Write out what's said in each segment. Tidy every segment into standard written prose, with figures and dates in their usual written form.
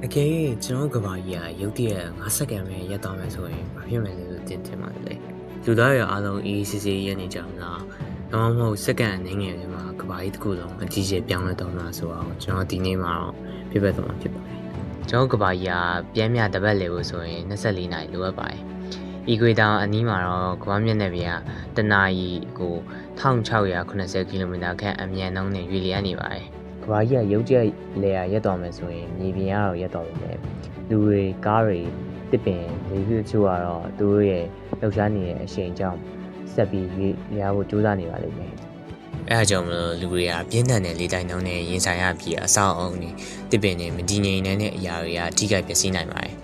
Okay, ကျွန်တော်ကဘာကြီးရုတ်တရက်9စက္ကန့်ပဲရက်သွားမယ်ဆိုရင်ဘာဖြစ်မယ်လဲလို့တင်ပါလေလူသားတွေအားလုံးအေးစစ်စစ်ရက်နေကြမလားဒါမှမဟုတ်စက္ကန့်အနေငယ်တွေမှာကဘာကြီးတစ်ခုလုံးအကြီးကျယ်ပြောင်းလဲတော့မှာဆိုတော့ကျွန်တော်ဒီနေ့မှာတော့ပြပြသွားမှာဖြစ်ပါတယ်ကျွန်တော်ကဘာကြီးပြန်မြတပတ်လေလို့ဆိုရင်24နာရီလိုအပ်ပါတယ်အီကွေတာအနီးမှာတော့ကမ္ဘာမျက်နှာပြင်ကတနာရီကို1680ကီလိုမီတာခန့်အမြန်နှုန်းနဲ့ရွေ့လျားနေပါတယ်ကဘာကြီးရုတ်တရက်လေယာရက်သွားမယ်ဆိုရင်မြေပြင်ကတော့ရက်သွားပြီလေလူတွေကားတွေတစ်ပင်လေပြည့်ချို့ကတော့သူတို့ရဲ့လှုပ်ရှားနေတဲ့အရှိန်ကြောင့်ဆက်ပြီးရွေ့လျားဖို့ကြိုးစားနေပါလိမ့်မယ်အဲအကြောင်းမလို့လူတွေကပြင်းထန်တဲ့လေတိုက်နှုန်းနဲ့ရင်ဆိုင်ရပြီးအဆောက်အအုံတွေတစ်ပင်တွေမတည်ငြိမ်နေတဲ့အရာတွေကထိခိုက်ပျက်စီးနိုင်ပါတယ်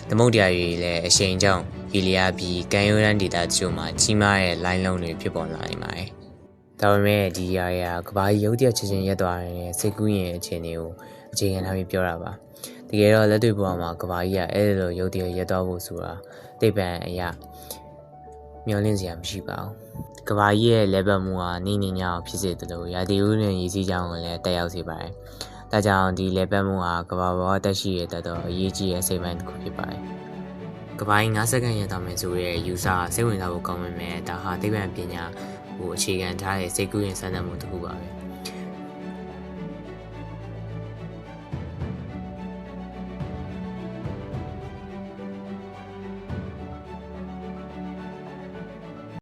သမုဒ္ဒရာတွေလည်းအရှိန်ကြောင့်ရေလျားပြီးကမ်းရိုးတန်းဒေသတချို့မှာကြီးမားတဲ့လိုင်းလုံးတွေဖြစ်ပေါ်လာနေပါတယ်ဒါပေမဲ့ဒီຢာကဘာကြီးရုတ်တရက်ချက်ချင်းရက်သွားတဲ့စိတ်ကူးရင်အခြေအနေကိုအခြေခံထားပြီးပြောတာပါတကယ်တော့လက်တွေ့ဘဝမှာကဘာကြီးအဲ့လိုရုတ်တရက်ရက်သွားဖို့ဆိုတာသိပ္ပံအရာမျောလင့်စရာမရှိပါဘူးကဘာကြီးရဲ့လဲပတ်မှုနေနေညောင်ဖြစ်စေတယ်လို့ရာသီဥတုနဲ့ရည်စည်းကြောင်းကိုလည်းတက်ရောက်စေပါတယ်ဒါကြောင့်ဒီလဲပတ်မှုကဘာပေါ်တက်ရှိရတဲ့အရေးကြီးတဲ့စိတ်ပိုင်းတစ်ခုဖြစ်ပါတယ်ကဘာကြီး9စက္ကန့်ရက်သွားမယ်ဆိုရဲယူဆစိတ်ဝင်စားဖို့ကောင်းပေမဲ့ဒါဟာသိပ္ပံပညာကိုအခြေခံထားတဲ့စိတ်ကူးရင်စမ်းသပ်မှုတစ်ခုပါပဲ